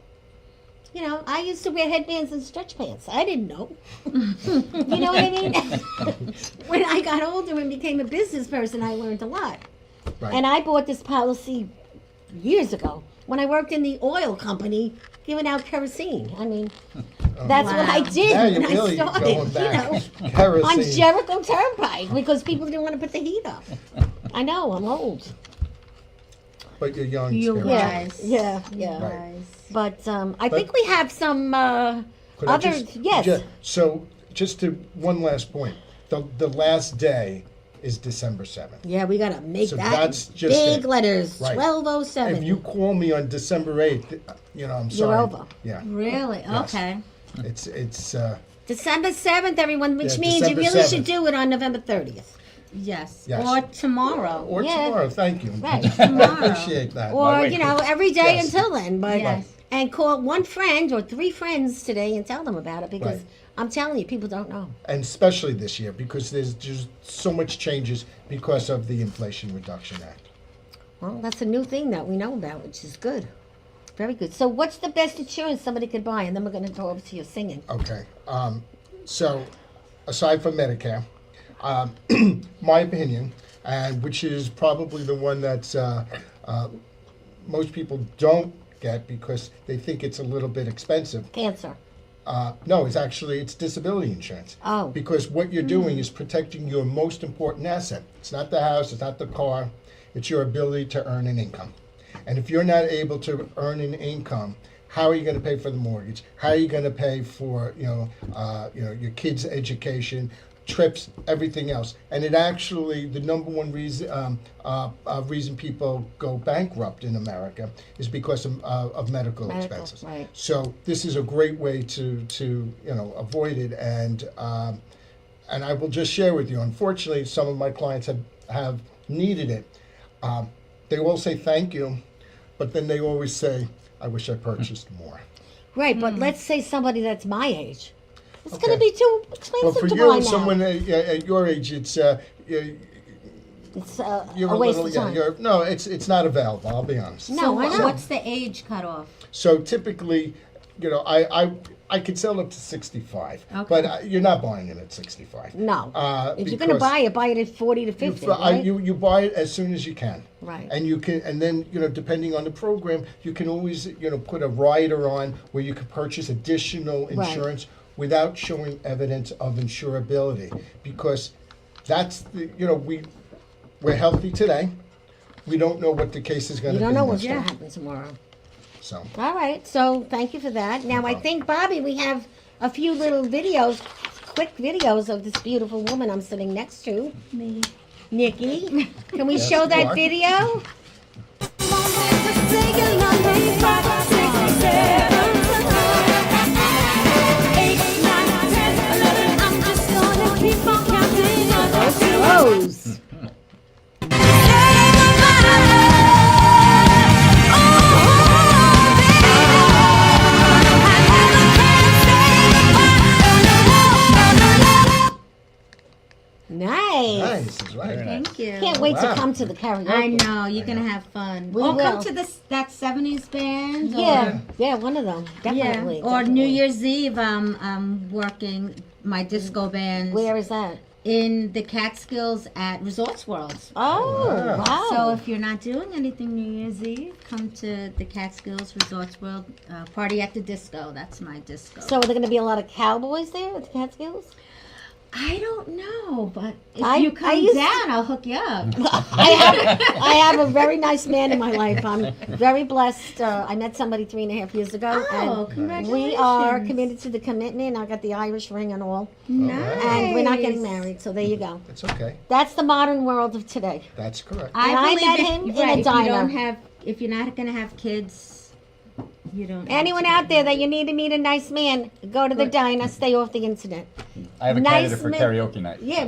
I used to wear headbands and stretch pants. I didn't know. You know what I mean? When I got older and became a business person, I learned a lot. Right. And I bought this policy years ago when I worked in the oil company giving out kerosene. I mean, that's what I Wow. did Now when you're I really started, going back. on Kerosene. Jericho Turnpike because people didn't want to put the heat up. I know, I'm old. But you're young. You're spiritually. Yeah, Nice. yeah. Right. But I think we have some Could I Others, yes. So, just to one last point. The last day is December 7th. Yeah, we gotta make So that that's just big it. letters. Right. 1207. If you call me on December 8th, I'm sorry. over. Yeah. Really? Yes. Okay. It's December 7th, everyone, which Yeah, means December you really 7th. should do it on November 30th. Yes. Yes. Or tomorrow. or Yeah. tomorrow. Thank you. Right. Tomorrow. Appreciate that. Or, wait. every day Yes. until then. But Yes. And call one friend or 3 friends today and tell them about it because Right. I'm telling you, people don't know. And especially this year because there's just so much changes because of the Inflation Reduction Act. Well, that's a new thing that we know about, which is good. Very good. So what's the best insurance somebody could buy? And then we're going to go over to your singing. Okay. So, aside from Medicare, my opinion, and which is probably the one that most people don't get because they think it's a little bit expensive. Cancer. No, it's disability insurance. Oh. Because what you're doing is protecting your most important asset. It's not the house, it's not the car, it's your ability to earn an income. And if you're not able to earn an income, how are you going to pay for the mortgage? How are you going to pay for your kids' education, trips, everything else? And it actually, the number one reason people go bankrupt in America is because of medical expenses. Right. So this is a great way to avoid it. And I will just share with you. Unfortunately, some of my clients have needed it. They all say thank you, but then they always say, I wish I purchased more. Right, but let's say somebody that's my age. It's Okay. going to be too Well, expensive for to you, buy now. someone at your age, it's It's you're a waste little, of time. no, it's not available. I'll be honest. No, So I know. what's the age cutoff? So typically, I could sell up to 65, Okay. but you're not buying it at 65. No. If you're going to because buy it at 40 to 50, You, right? you buy it as soon as you can. Right. And you can, and then depending on the program, you can always put a rider on where you can purchase additional Right. insurance without showing evidence of insurability, because that's we're healthy today. We don't know what the case is going You to be. don't know what's next going to time. happen tomorrow. So All right, so thank you for that. Now, I think, Bobby, we have a few little videos, quick videos of this beautiful woman I'm sitting next to. Me. Nikki. Can we Yes, show you that are. video? Rose. Nice. nice, is right. Thank you. Can't wait Wow. to come to the karaoke. I know, you're going to have fun. We or will. come to that 70s band. Yeah, one of them. Yeah. Definitely. Or definitely. New Year's Eve, I'm working my disco band Where is that? in the Catskills at Resorts World. Oh, Wow. wow. So if you're not doing anything New Year's Eve, come to the Catskills Resorts World, Party at the Disco. That's my disco. So are there going to be a lot of cowboys there at the Catskills? I don't know, but if I- you I come used to- down, I'll hook you up. I have a very nice man in my life. I'm very blessed. I met somebody 3.5 years ago. Oh, and congratulations. we are committed to the commitment. I got the Irish ring and all. Nice. And we're not getting married, so there you go. It's okay. That's the modern world of today. That's correct. And I I met believe him if, in a right, if diner. you don't have, if you're not going to have kids, you don't. Anyone out there that you need to meet a nice man, go to the diner, stay off the internet. I have a Nice candidate for man. karaoke night. Yeah,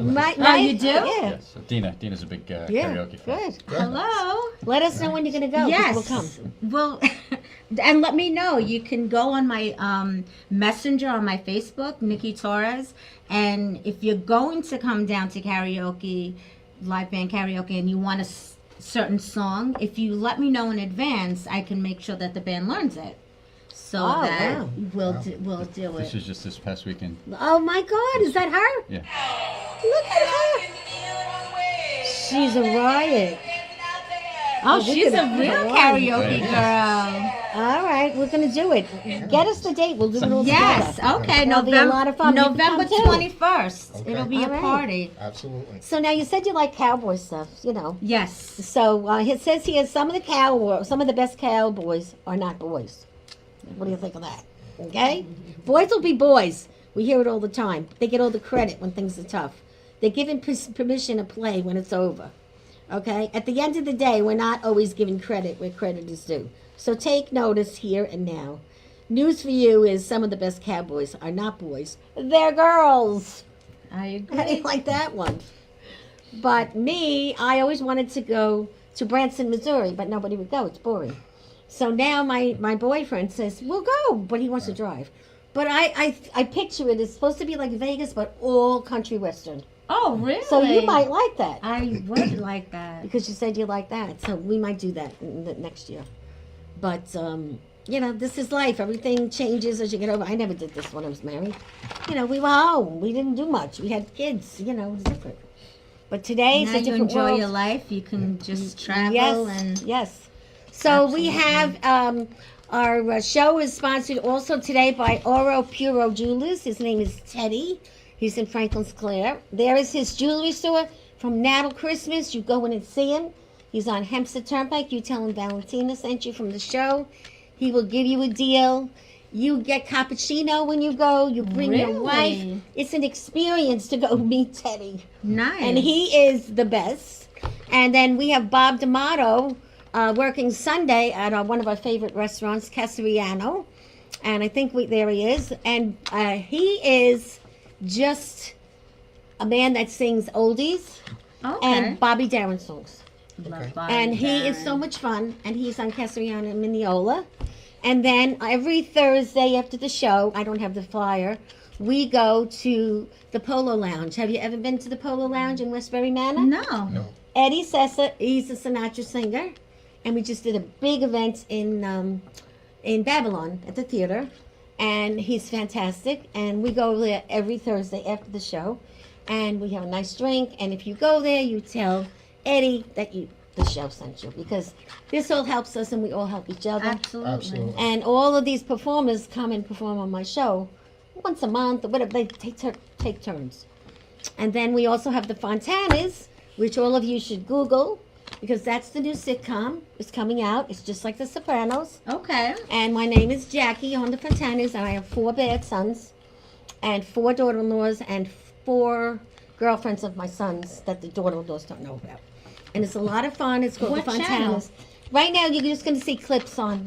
you do? Yeah. Yes, so Dina's a big Yeah, karaoke fan. good. Hello. Let us know when you're going to go. 'cause Yes. We'll come. Well, and let me know. You can go on my messenger on my Facebook, Nikki Torres, and if you're going to come down to karaoke, live band karaoke, and you want a certain song, if you let me know in advance, I can make sure that the band learns it. So Oh, that wow. we'll do This it. is just this past weekend. Oh my God, is that her? Yeah. Look at her. She's a riot. Oh, we she's could- a real Wow. karaoke girl. All right, we're going to do it. Get us the date. We'll do it all Yes. together. Okay. That'll be a lot of fun. You can November come too. 21st. Okay. It'll be All a right. party. Absolutely. So now you said you like cowboy stuff, Yes. So it says here some of the best cowboys are not boys. What do you think of that? Okay? Boys will be boys. We hear it all the time. They get all the credit when things are tough. They're given permission to play when it's over. Okay? At the end of the day, we're not always giving credit where credit is due. So take notice here and now. News for you is some of the best cowboys are not boys. They're girls. I agree. I didn't like that one. But me, I always wanted to go to Branson, Missouri, but nobody would go. It's boring. So now my boyfriend says, we'll go, but he wants to drive. But I picture it. It's supposed to be like Vegas, but all country western. Oh, really? So you might like that. I would like that. Because you said you like that. So we might do that in the next year. But, you know, this is life. Everything changes as you get over. I never did this when I was married. You know, we were home. We didn't do much. We had kids. You know, it was different. But today, Now it's a you different enjoy world. your life. You can just travel Yes, and yes. So we Absolutely. have our show is sponsored also today by Oro Puro Jewelers. His name is Teddy. He's in Franklin Square. There is his jewelry store from now till Christmas. You go in and see him. He's on Hempstead Turnpike. You tell him Valentina sent you from the show. He will give you a deal. You get cappuccino when you go. You bring your wife. Really? It's an experience to go meet Teddy. nice. And he is the best. And then we have Bob D'Amato working Sunday at one of our favorite restaurants, Casariano. And I think there he is. And he is just a man that sings oldies and Bobby Darin songs. Love Bobby And he is Darin. so much fun. And he's on Casariano in Mineola. And then every Thursday after the show, I don't have the flyer, we go to the Polo Lounge. Have you ever been to the Polo Lounge in Westbury Manor? No. Eddie Sessa, he's a Sinatra singer. And we just did a big event in Babylon at the theater. And he's fantastic. And we go there every Thursday after the show. And we have a nice drink. And if you go there, you tell Eddie that the show sent you. Because this all helps us and we all help each other. Absolutely. Absolutely. And all of these performers come and perform on my show once a month or whatever. They take turns. And then we also have the Fontanas, which all of you should Google because that's the new sitcom. It's coming out. It's just like The Sopranos. Okay. And my name is Jackie on the Fontanas, and I have 4 bad sons and 4 daughter-in-laws and 4 girlfriends of my sons that the daughter-in-laws don't know about. And it's a lot of fun. It's called What the Fontanas. channel? Right now, you're just going to see clips on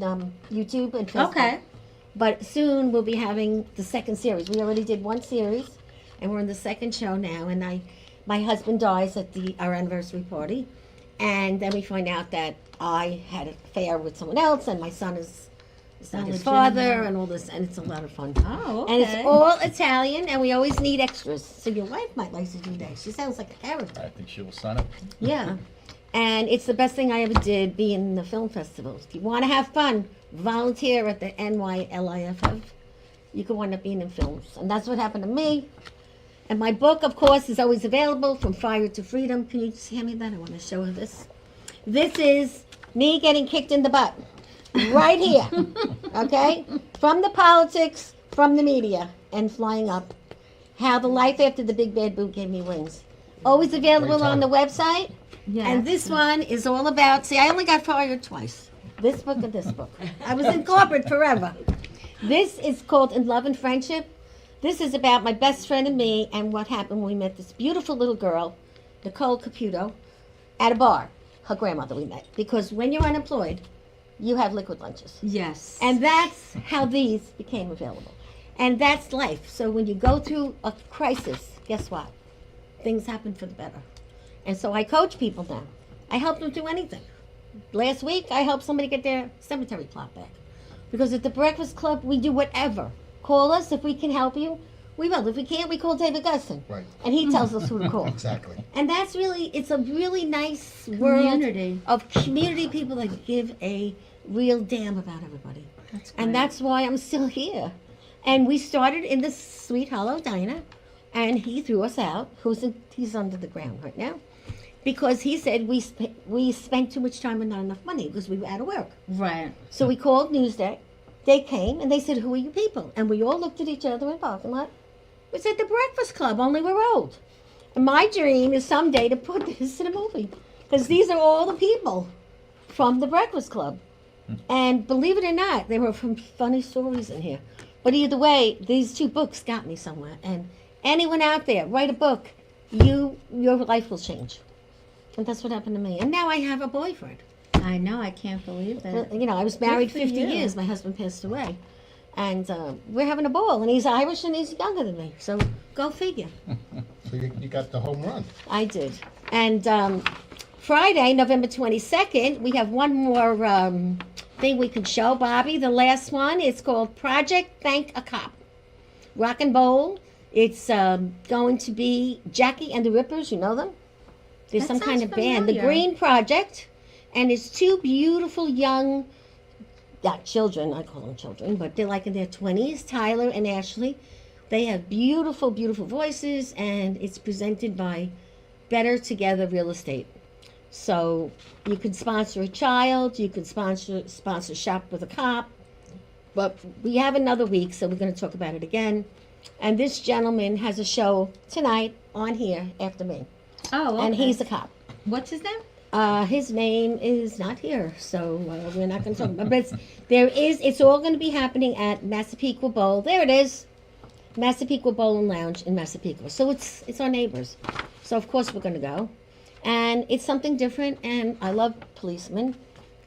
YouTube and Facebook. Okay. But soon we'll be having the second series. We already did 1 series, and we're in the second show now. And my husband dies at our anniversary party, and then we find out that I had an affair with someone else, and my son is not his father, and all this, and it's a lot of fun. Oh, okay. And it's all Italian, and we always need extras. So your wife might like to do that. She sounds like a character. I think she will sign up. Yeah. And it's the best thing I ever did, be in the film festivals. If you want to have fun, volunteer at the NYLIFF. You can wind up being in films. And that's what happened to me. And my book, of course, is always available, From Fire to Freedom. Can you just hand me that? I want to show her this. This is me getting kicked in the butt. Right here. Okay? From the politics, from the media, and flying up. How the life after the big bad boot gave me wings. Always available Great on the title. website. Yes. And this one is all about, see, I only got fired twice. This book and this book. I was in corporate forever. This is called In Love and Friendship. This is about my best friend and me and what happened when we met this beautiful little girl, Nicole Caputo, at a bar. Her grandmother we met. Because when you're unemployed, you have liquid lunches. Yes. And that's how these became available. And that's life. So when you go through a crisis, guess what? Things happen for the better. And so I coach people now. I help them do anything. Last week, I helped somebody get their cemetery plot back. Because at the Breakfast Club, we do whatever. Call us if we can help you. We will. If we can't, we call David Gustin. Right. And he tells us who to call. Exactly. And that's really, it's a really nice world Community. of community people that give a real damn about everybody. That's And great. that's why I'm still here. And we started in the Sweet Hollow Diner, and he threw us out. He's under the ground right now. Because he said we spent too much time and not enough money because we were out of work. Right. So we called Newsday. They came and they said, "Who are you people?" And we all looked at each other in the parking lot. We said, "The Breakfast Club, only we're old." And my dream is someday to put this in a movie. Because these are all the people from the Breakfast Club. And believe it or not, there were some funny stories in here. But either way, these 2 books got me somewhere. And anyone out there, write a book. Your life will change. And that's what happened to me. And now I have a boyfriend. I know. I can't believe that. I was married for 50 you. years. My husband passed away. And we're having a ball. And he's Irish and he's younger than me. So go figure. So you got the home run. I did. And Friday, November 22nd, we have one more thing we can show, Bobby. The last one is called Project Thank a Cop. Rock and Bowl. It's going to be Jackie and the Rippers. You know them? There's That some kind sounds of band. The familiar. Green Project. And it's 2 beautiful young, not children, I call them children, but they're like in their 20s, Tyler and Ashley. They have beautiful, beautiful voices, and it's presented by Better Together Real Estate. So you can sponsor a child, you can sponsor Shop with a Cop, but we have another week, so we're going to talk about it again. And this gentleman has a show tonight on here after me, Oh, okay. and he's a cop. What's his name? His name is not here, so we're not going to talk about it. But it's all going to be happening at Massapequa Bowl. There it is. Massapequa Bowl and Lounge in Massapequa. So it's our neighbors. So of course we're going to go. And it's something different, and I love policemen.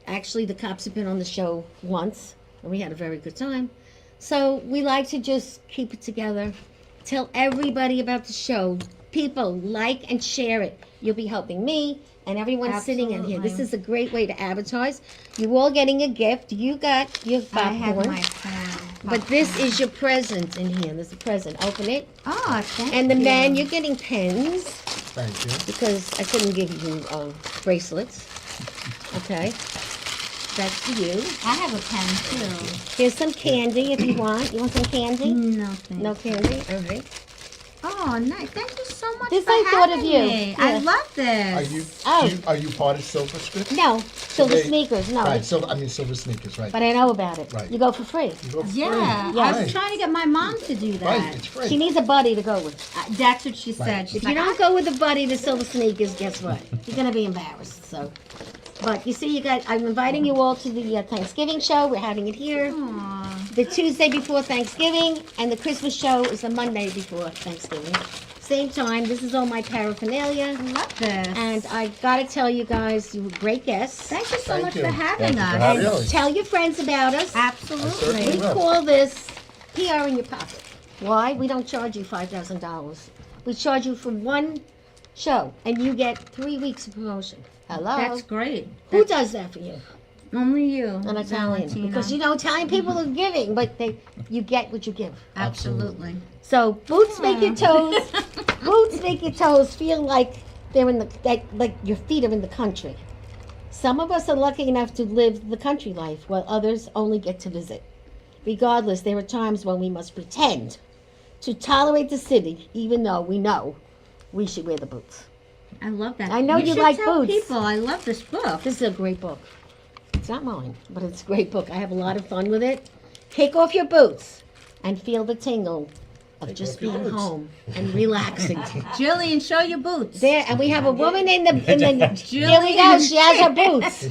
Actually, the cops have been on the show once, and we had a very good time. So we like to just keep it together. Tell everybody about the show. People, like and share it. You'll be helping me and everyone sitting in here. This Absolutely. is a great way to advertise. You're all getting a gift. You got your I have popcorn. my pen. But this is your present in here. There's a present. Open it. Oh, thank And the you. men, you're getting pens Thank you. because I couldn't give you bracelets. Okay. That's for you. I have a pen too. Here's some candy if you want. You want some candy? No, thank No candy? All right. Oh, nice. Thank you so much This for I thought of having you. me. I Yeah. love this. Are you Oh. are you part of Silverstein? No, silver They- sneakers. No, Right. Silver sneakers. Right. but I know about it. Right. You go for free. You go for Yeah, free. I Yes. was trying to get my mom to do that. Right. It's free. She needs a buddy to go with. That's what she said. Right. She's If you don't go with a buddy to silver sneakers, guess what? You're gonna be embarrassed. So, but you see, I'm inviting you all to the Thanksgiving show. We're having it here Aw. the Tuesday before Thanksgiving, and the Christmas show is the Monday before Thanksgiving. Same time. This is all my paraphernalia, I love this. and I gotta tell you guys, you were great guests. Thank you so Thank much you. for having Thank you for us. having Really? Tell your friends about us. Absolutely. certainly We will. call this PR in your pocket. Why? We don't charge you $5,000. We charge you for one show, and you get 3 weeks of promotion. Hello? That's great. Who does that for you? Only you. An Italian. Valentina. Because Italian people are giving, but you get what you give. Absolutely. So boots make your toes. Boots make your toes feel like they're like your feet are in the country. Some of us are lucky enough to live the country life, while others only get to visit. Regardless, there are times when we must pretend to tolerate the city, even though we know we should wear the boots. I love that. I know you should like tell boots. people I love this book. This is a great book. It's not mine, but it's a great book. I have a lot of fun with it. Take off your boots and feel the tingle of Take just off your being boots. home and relaxing. Jillian, show your boots. There, and we have a woman in the here we go. Julian. She has her boots.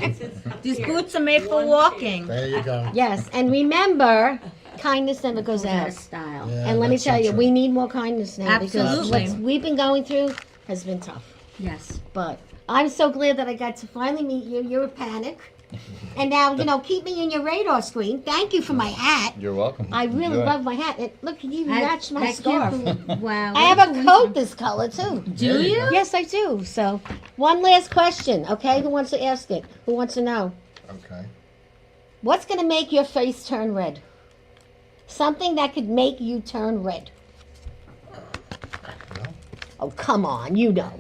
These boots are made for walking. There you go. Yes, and remember, kindness never goes Out out. of style. Yeah, And let me that's so tell you, true. we need more kindness now because Absolutely. what we've been going through has been tough. Yes. But I'm so glad that I got to finally meet you. You're a panic. And now, keep me in your radar screen. Thank you for my hat. You're welcome. I really Enjoy. love my hat. Look, you matched my I can't scarf. believe- Wow. I have a coat this color too. Do There you you? go. Yes, I do. So, one last question, okay? Who wants to ask it? Who wants to know? Okay. What's going to make your face turn red? Something that could make you turn red. No. Oh, come on, you know.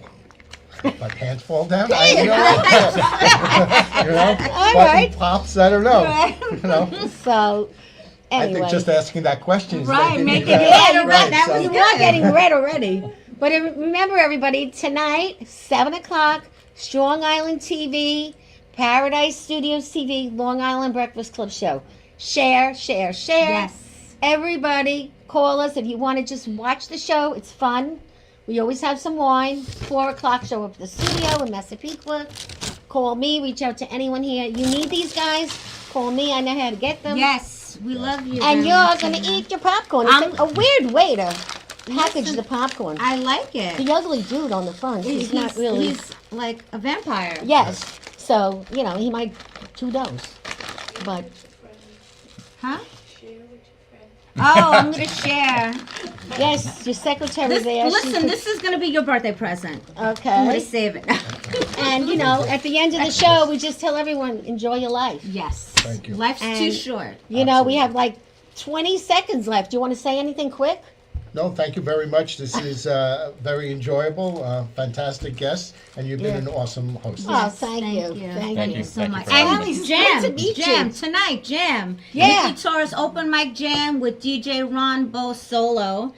My pants fall down. I don't know. All Button right. pops. I don't know. You know. So, I anyway. think just asking that question is Right, making make me it red. red. Right, That so- was You good. are getting red already. But remember, everybody, tonight, 7 o'clock, Strong Island TV, Paradise Studios TV, Long Island Breakfast Club Show. Share, share, share. Yes. Everybody, call us if you want to just watch the show. It's fun. We always have some wine. 4 o'clock, show up at the studio in Massapequa. Call me. Reach out to anyone here. You need these guys? Call me. I know how to get them. Yes. We love you. And you're Valentina. going to eat your popcorn. It's a weird way to package Listen, the popcorn. I like it. The ugly dude on the front, he's not really... He's like a vampire. Yes. So, he might two dose. But, Huh? Oh, I'm gonna share. yes, your secretary there. Listen, this is gonna be your birthday present. I'm gonna Okay. save it. And, at the end of the show, we just tell everyone, enjoy your life. Yes. Thank you. Life's too And- short. We have like 20 seconds left. Do you want to say anything quick? No, thank you very much. This is very enjoyable, fantastic guest, and you've been an awesome host. Oh, thank you. Thank you so Thank you much. for having And me. It's jam, great to meet jam you. tonight, jam. Yeah. Nikki Torres open mic jam with DJ Ron Bo Solo.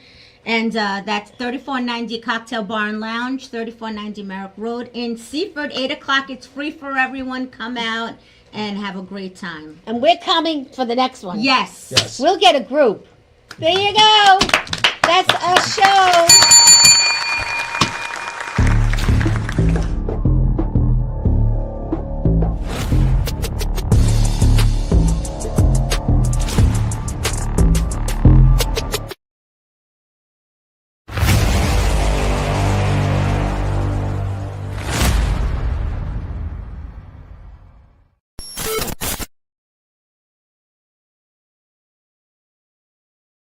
And that's 3490 Cocktail Bar and Lounge, 3490 Merrick Road in Seaford, 8 o'clock. It's free for everyone. Come out and have a great time. And we're coming for the next one. Yes. Yes. We'll get a group. There you go. That's our show.